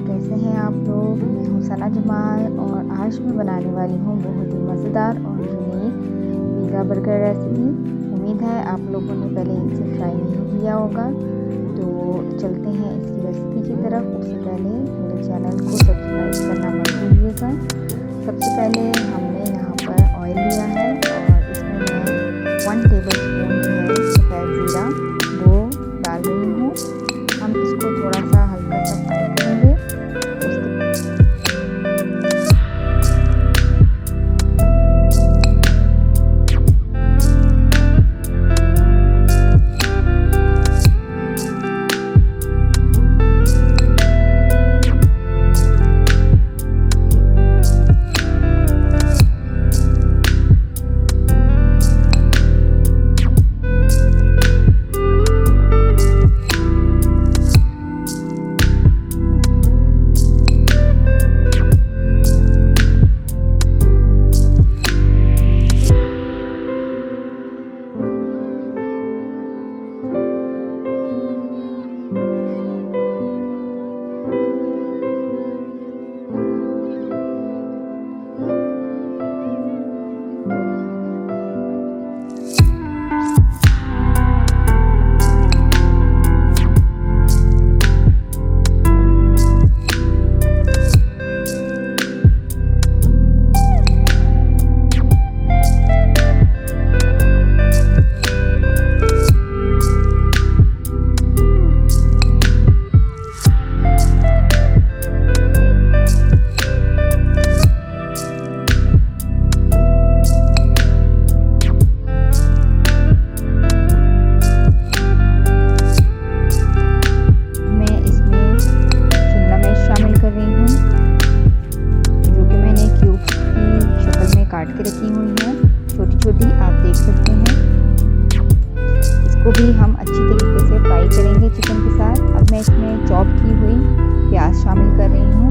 कैसे हैं आप लोग। मैं हूँ सना जमाल और आज मैं बनाने वाली हूँ बहुत ही मज़ेदार और यूनिक पिज़्ज़ा बर्गर रेसिपी। उम्मीद है आप लोगों ने पहले इसे ट्राई नहीं किया होगा। तो चलते हैं इसकी रेसिपी की तरफ। उससे पहले मेरे चैनल को सब्सक्राइब करना मत भूलिएगा। सबसे पहले हमने यहाँ पर ऑयल लिया है और इसमें मैं 1 टेबल स्पून जो है सफ़ेद ज़ीरा वो डाल रही हूँ। हम इसको थोड़ा सा हल्का सा फ्राई करेंगे। काट के रखी हुई हैं छोटी छोटी, आप देख सकते हैं। इसको भी हम अच्छी तरीके से फ्राई करेंगे चिकन के साथ। अब मैं इसमें चॉप की हुई प्याज शामिल कर रही हूँ।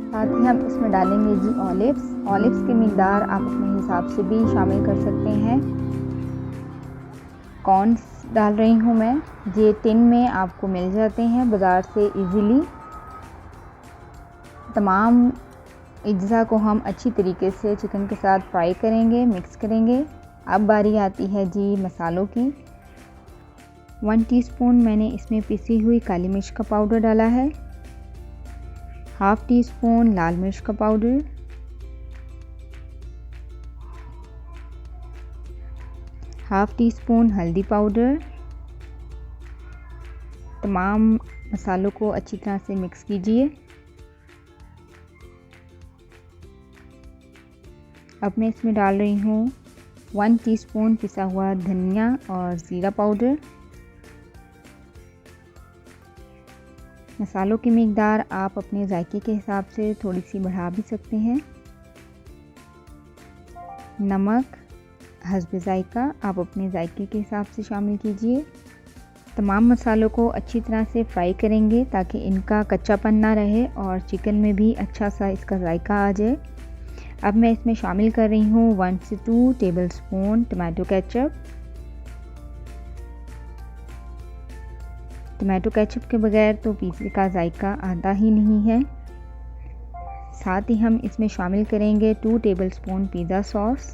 साथ ही हम इसमें डालेंगे जी ऑलिव्स की मिकदार आप अपने हिसाब से भी शामिल कर सकते हैं। कॉर्न्स डाल रही हूँ मैं, ये टिन में आपको मिल जाते हैं बाज़ार से इजीली। तमाम अज्जा को हम अच्छी तरीके से चिकन के साथ फ्राई करेंगे, मिक्स करेंगे। अब बारी आती है जी मसालों की। 1 टीस्पून मैंने इसमें पिसी हुई काली मिर्च का पाउडर डाला है, ½ टीस्पून लाल मिर्च का पाउडर, ½ टीस्पून हल्दी पाउडर। तमाम मसालों को अच्छी तरह से मिक्स कीजिए। अब मैं इसमें डाल रही हूँ 1 टीस्पून पिसा हुआ धनिया और ज़ीरा पाउडर। मसालों की मिकदार आप अपने जायके के हिसाब से थोड़ी सी बढ़ा भी सकते हैं। नमक हस्बे जायका आप अपने जायके के हिसाब से शामिल कीजिए। तमाम मसालों को अच्छी तरह से फ्राई करेंगे ताकि इनका कच्चापन ना रहे और चिकन में भी अच्छा सा इसका जायका आ जाए। अब मैं इसमें शामिल कर रही हूँ 1 से 2 table spoon tomato ketchup. Tomato ketchup के बगैर तो पिज़्ज़े का जायका आता ही नहीं है। साथ ही हम इसमें शामिल करेंगे 2 टेबल स्पून पिज़्ज़ा सॉस।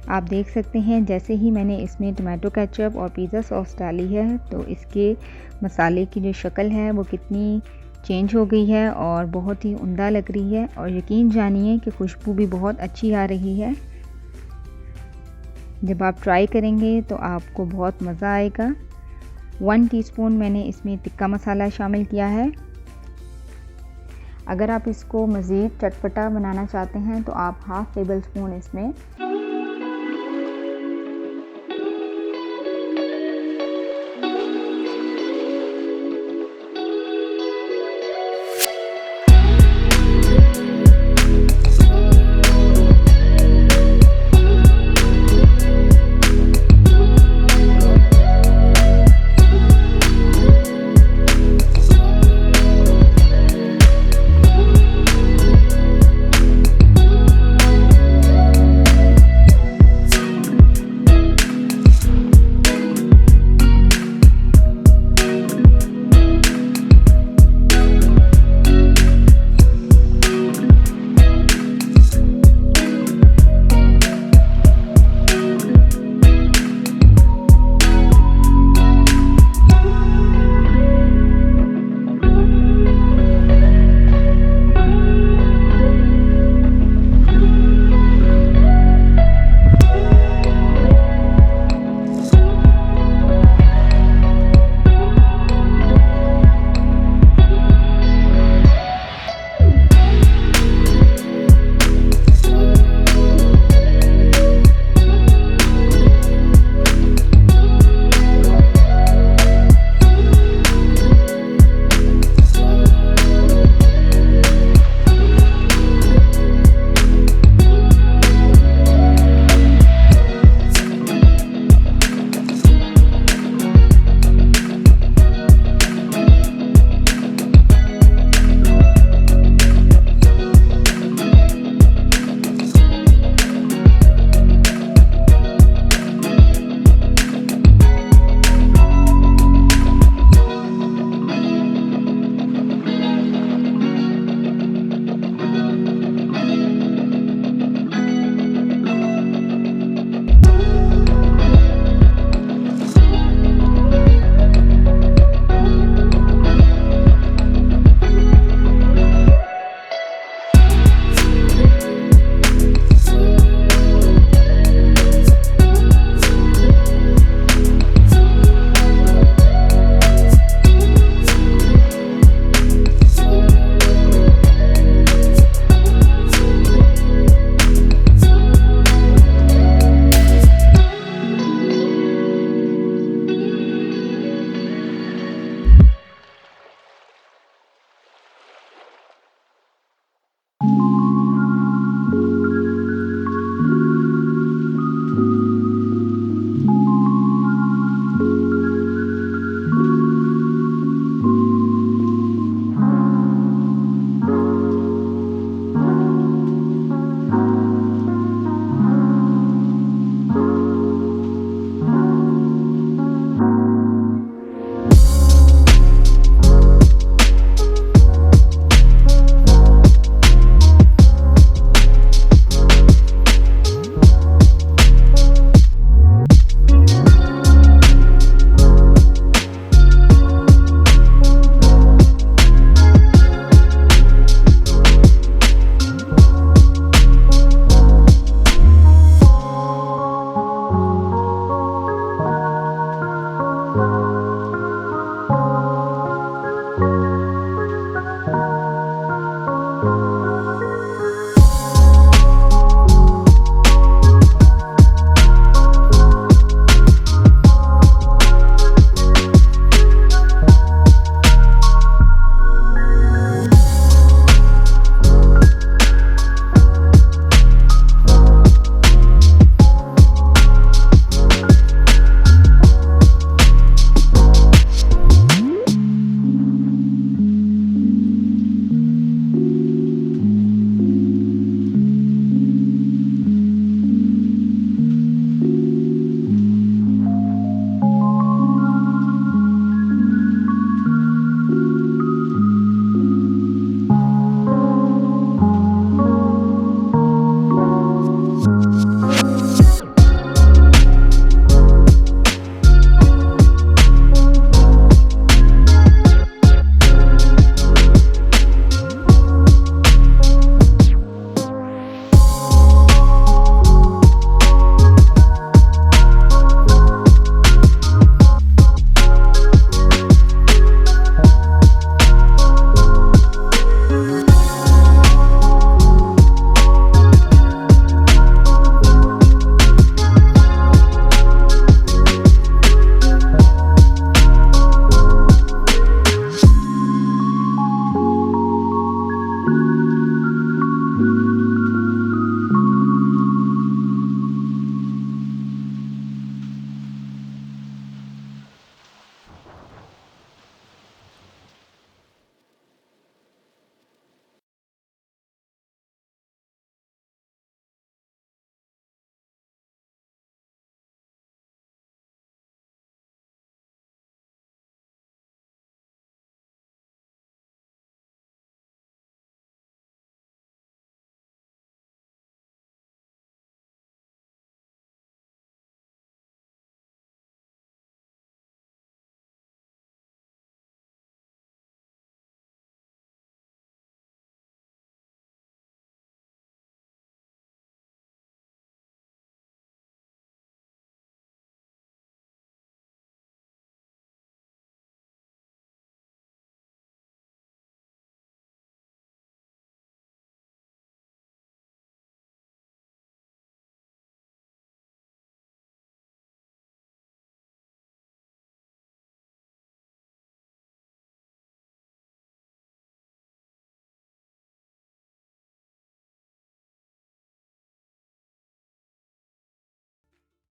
आप देख सकते हैं जैसे ही मैंने इसमें टमाटो केचप और पिज़्ज़ा सॉस डाली है तो इसके मसाले की जो शक्ल है वो कितनी चेंज हो गई है और बहुत ही उम्दा लग रही है। और यकीन जानिए कि खुशबू भी बहुत अच्छी आ रही है। जब आप ट्राई करेंगे तो आपको बहुत मज़ा आएगा। 1 टीस्पून मैंने इसमें टिक्का मसाला शामिल किया है। अगर आप इसको मज़ीद चटपटा बनाना चाहते हैं तो आप ½ टेबल स्पून इसमें